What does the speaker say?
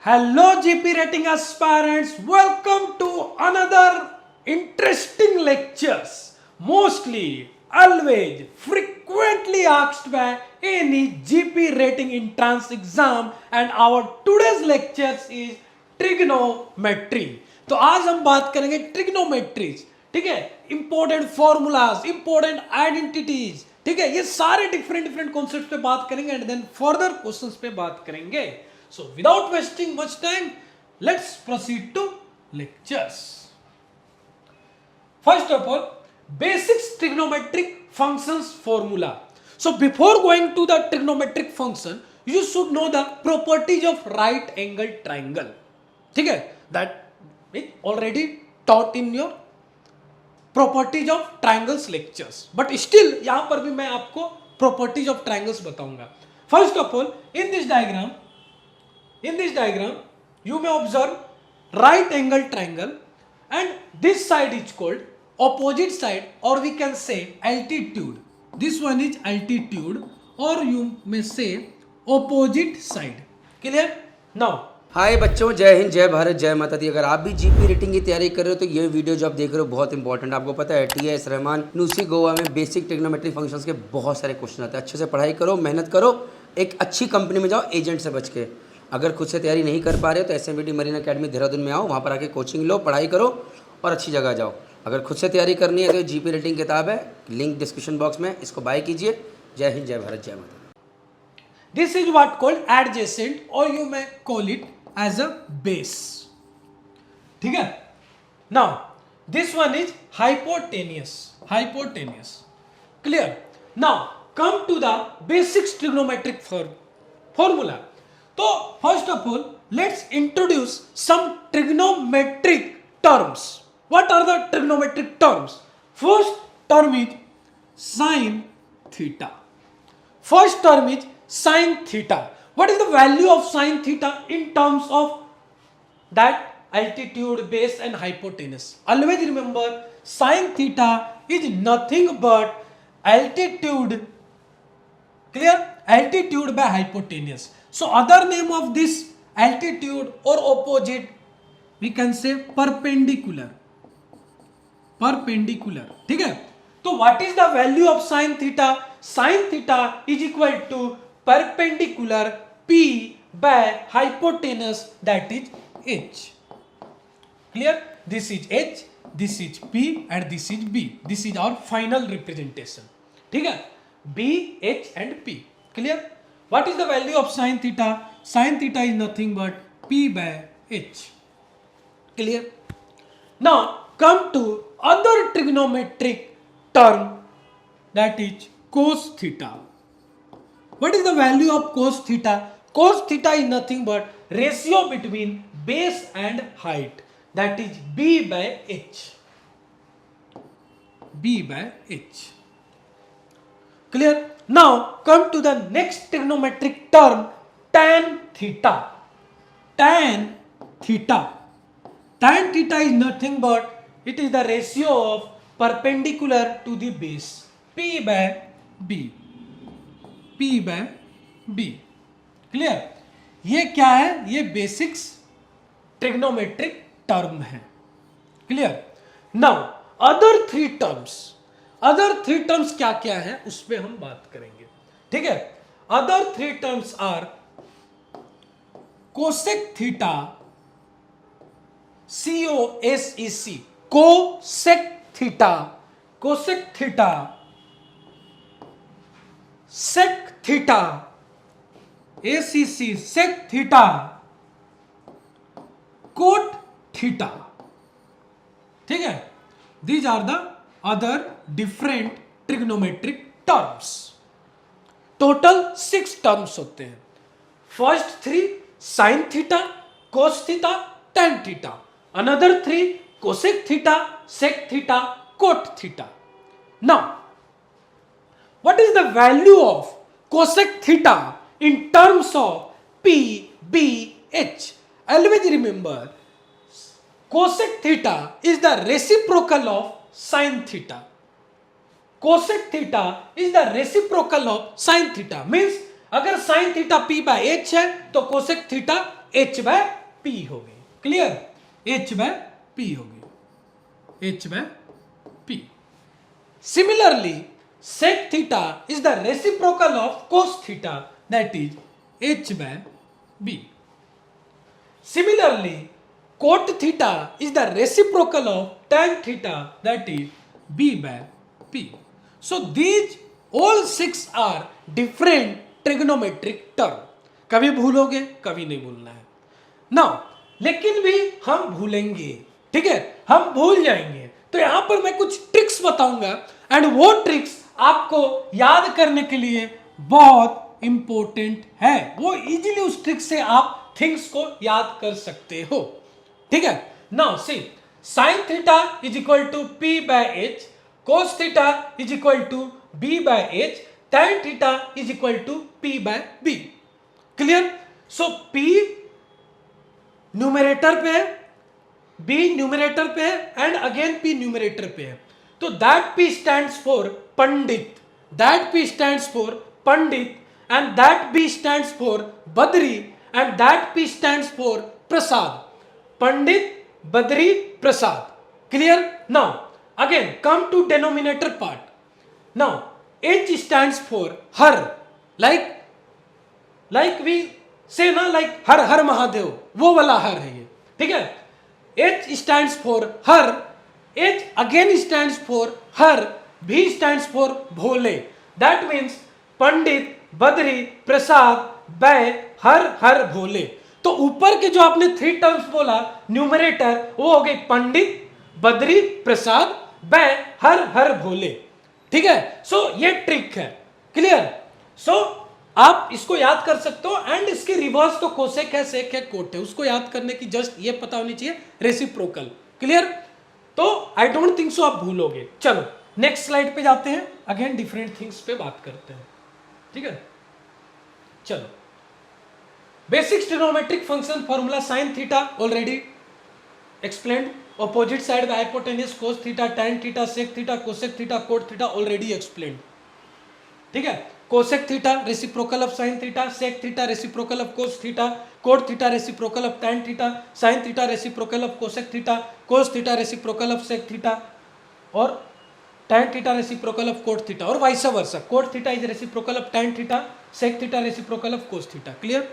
Hello GP rating aspirants, welcome to another interesting lectures. Mostly, always, frequently asked by any GP rating entrance exam, and our today's lectures is trigonometry. तो आज हम बात करेंगे ट्रिग्नोमेट्रीज, ठीक है, important formulas, important identities, ठीक है, ये सारे डिफरेंट डिफरेंट कॉन्सेप्ट पे बात करेंगे एंड देन फर्दर क्वेश्चंस पे बात करेंगे. So without wasting much time, let's proceed to lectures. First of all, basic trigonometric functions formula. So before going to the trigonometric function, you should know the properties of right angle triangle. ठीक है, that is already taught in your properties of triangles lectures. But still यहाँ पर भी मैं आपको properties of triangles बताऊंगा. First of all, in this diagram, you may observe right angle triangle and this side is called opposite side, or we can say altitude. This one is altitude, or you may say opposite side. Clear? Now, हाय बच्चों, जय हिंद, जय भारत, जय माता दी. अगर आप भी GP rating की तैयारी कर रहे हो तो ये वीडियो जो आप देख रहे हो बहुत इंपॉर्टेंट. आपको पता है टीएस रहमान यूनिवर्सिटी गोवा में बेसिक ट्रिग्नोमेट्री फंक्शंस के बहुत सारे क्वेश्चन आते हैं. अच्छे से पढ़ाई करो, मेहनत करो, एक अच्छी कंपनी में जाओ एजेंट से बच के. अगर खुद से तैयारी नहीं कर पा रहे हो तो SMBT मरीन अकेडमी देहरादून में आओ, वहाँ पर आके कोचिंग लो, पढ़ाई करो और अच्छी जगह जाओ. अगर खुद से तैयारी करनी है तो जीपी रेटिंग किताब है, लिंक डिस्क्रिप्शन बॉक्स में, इसको बाय कीजिए. जय हिंद, जय भारत, जय माता. this is what called adjacent, or you may call it as a base. ठीक है. Now, this one is hypotenuse. Clear? Now, come to the basic trigonometric formula. So, first of all, let's introduce some trigonometric terms. What are the trigonometric terms? First term is sin theta. What is the value of sin theta in terms of that altitude, base and hypotenuse? Always remember, sin theta is nothing but altitude. Clear? Altitude by hypotenuse. So other name of this altitude or opposite, we can say perpendicular. ठीक है. तो what is the value of sin theta? Sin theta is equal to perpendicular P by hypotenuse, that is H. Clear? This is H, this is P and this is B. This is our final representation. ठीक है, B, H and P. Clear? What is the value of sin theta? Sin theta is nothing but P by H. Clear? Now come to other trigonometric term, that is cos theta. What is the value of cos theta? Cos theta is nothing but ratio between base and height, that is B by H. Clear? Now come to the next trigonometric term, tan theta. Tan theta is nothing but it is the ratio of perpendicular to the base, P by B. Clear? ये क्या है? ये basics trigonometric term है. Clear? Now other three terms क्या क्या है उस पर हम बात करेंगे. ठीक है. Other three terms are cosec theta, COSEC, cosec theta, sec theta, ACC, sec theta, cot theta. ठीक है. These are the other different trigonometric terms. Total 6 terms होते हैं. First 3 sin theta, cos theta, tan theta. Another 3 cosec theta, sec theta, cot theta. Now, what is the value of cosec theta in terms of P, B, H? Always remember, cosec theta is the reciprocal of sin theta. Cosec theta is the reciprocal of sin theta. Means अगर sine theta p by h है तो cosec theta h by p होगी। Clear? h by p होगी, h by p। Similarly sec theta is the reciprocal of cos theta, that is h by b. Similarly cot theta is the reciprocal of tan theta, that is b by p. So these all six are different trigonometric term. कभी भूलोगे, कभी नहीं भूलना है। Now लेकिन भी हम भूलेंगे, ठीक है, हम भूल जाएंगे। तो यहां पर मैं कुछ ट्रिक्स बताऊंगा एंड वो ट्रिक्स आपको याद करने के लिए बहुत इंपॉर्टेंट है। वो इजीली उस ट्रिक से आप थिंग्स को याद कर सकते हो, ठीक है। Now see sine theta is equal to p by h, cos theta is equal to b by h, tan theta is equal to p by b। Clear? So p numerator पे है, b numerator पे है and again p numerator पे है। तो that p stands for Pandit, that p stands for Pandit and that b stands for Badri and that p stands for Prasad. Pandit, Badri, Prasad. Clear? Now again come to denominator part. Now h stands for Har, like we say ना, like हर हर महादेव, वो वाला हर है ये, ठीक है। h stands for Har, h again stands for Har, v stands for Bhole. That means Pandit, Badri, Prasad, बै, हर हर भोले। तो ऊपर के जो आपने थ्री टर्म्स बोला न्यूमरेटर, वो हो गए पंडित, बद्री, प्रसाद, बै, हर हर भोले, ठीक है। सो ये ट्रिक है। क्लियर? सो आप इसको याद कर सकते हो एंड इसकी रिवर्स तो कोसेक है, सेक है, कोट है, उसको याद करने की जस्ट ये पता होनी चाहिए रेसिप्रोकल। क्लियर? तो आई डोंट थिंक सो आप भूलोगे। चलो नेक्स्ट स्लाइड पे जाते हैं, अगेन डिफरेंट थिंग्स पे बात करते हैं, ठीक है। चलो basic trigonometric function formula sine theta already explained, opposite side by hypotenuse, cos theta, tan theta, sec theta, cosec theta, cot theta already explained, ठीक है। Cosec theta reciprocal of sine theta, sec theta reciprocal of cos theta, cot theta reciprocal of tan theta, sine theta reciprocal of cosec theta, cos theta reciprocal of sec theta और tan theta reciprocal of cot theta और vice versa. Coat theta is reciprocal of tan theta, sec theta reciprocal of cos theta. Clear?